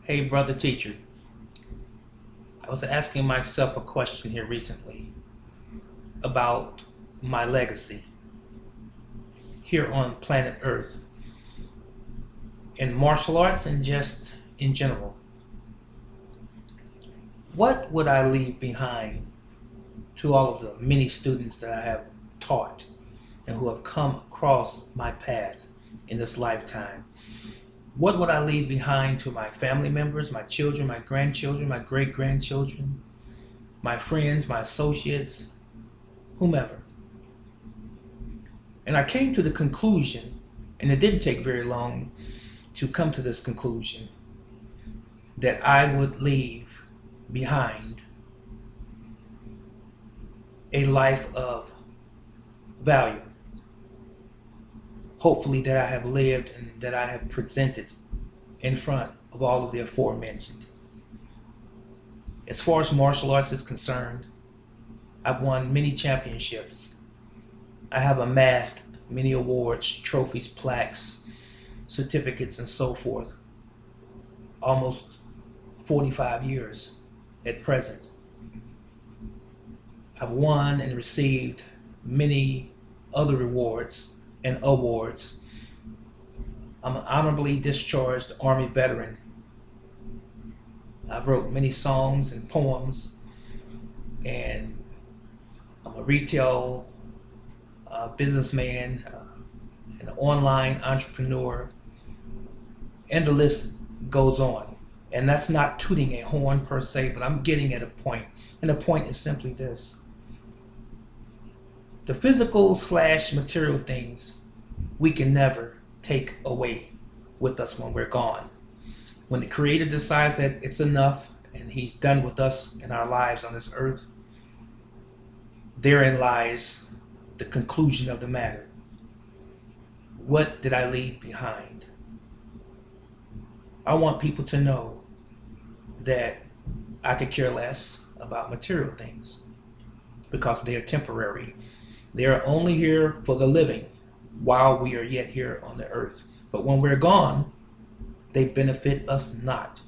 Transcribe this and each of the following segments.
Hey, brother teacher, I was asking myself a question here recently about my legacy here on planet Earth in martial arts and just in general. What would I leave behind to all of the many students that I have taught and who have come across my path in this lifetime? What would I leave behind to my family members, my children, my grandchildren, my great grandchildren, my friends, my associates, whomever? And I came to the conclusion, and it didn't take very long to come to this conclusion, that I would leave behind a life of value. Hopefully, that I have lived and that I have presented in front of all of the aforementioned. As far as martial arts is concerned, I've won many championships. I have amassed many awards, trophies, plaques, certificates, and so forth. Almost 45 years at present. I've won and received many other rewards and awards. I'm an honorably discharged Army veteran. I've wrote many songs and poems, and I'm a retail businessman, an online entrepreneur, and the list goes on. And that's not tooting a horn per se, but I'm getting at a point, and the point is simply this: the physical slash material things we can never take away with us when we're gone. When the Creator decides that it's enough and He's done with us in our lives on this earth, therein lies the conclusion of the matter. What did I leave behind? I want people to know that I could care less about material things because they are temporary. They are only here for the living while we are yet here on the earth. But when we're gone, they benefit us not.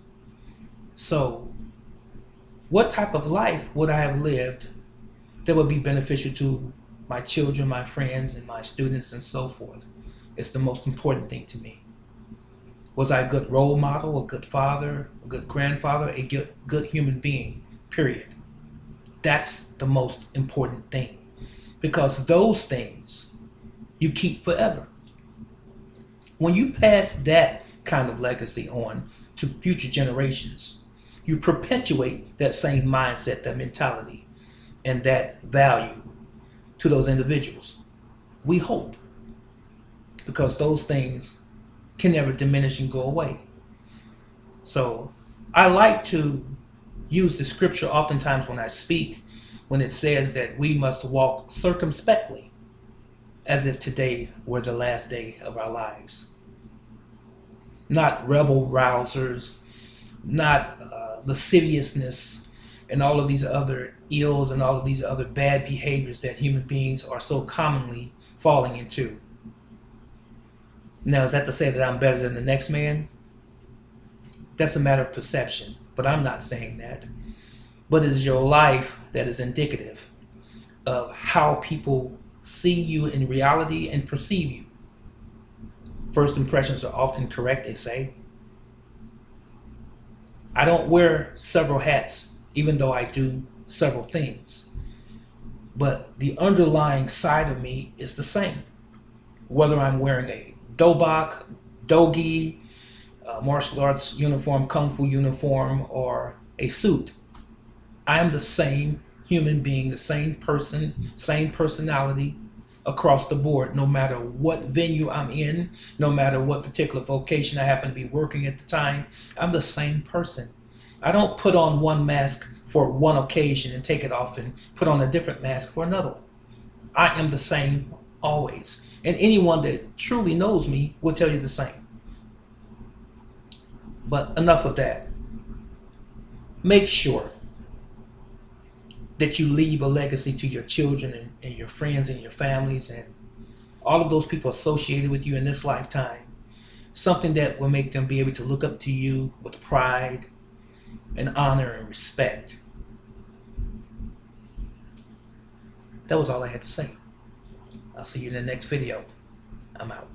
So, what type of life would I have lived that would be beneficial to my children, my friends, and my students, and so forth? It's the most important thing to me. Was I a good role model, a good father, a good grandfather, a good human being? Period. That's the most important thing. Because those things you keep forever. When you pass that kind of legacy on to future generations, you perpetuate that same mindset, that mentality, and that value to those individuals. We hope, because those things can never diminish and go away. So I like to use the scripture oftentimes when I speak, when it says that we must walk circumspectly, as if today were the last day of our lives. Not rebel rousers, not lasciviousness, and all of these other ills and all of these other bad behaviors that human beings are so commonly falling into. Now, is that to say that I'm better than the next man? That's a matter of perception, but I'm not saying that. But it is your life that is indicative of how people see you in reality and perceive you. First impressions are often correct, they say. I don't wear several hats, even though I do several things. But the underlying side of me is the same. Whether I'm wearing a dobak, dogi, martial arts uniform, kung fu uniform, or a suit, I am the same human being, the same person, same personality across the board, no matter what venue I'm in, no matter what particular vocation I happen to be working at the time. I'm the same person. I don't put on one mask for one occasion and take it off and put on a different mask for another. I am the same always. And anyone that truly knows me will tell you the same. But enough of that. Make sure that you leave a legacy to your children and your friends and your families and all of those people associated with you in this lifetime, something that will make them be able to look up to you with pride and honor and respect. That was all I had to say. I'll see you in the next video. I'm out.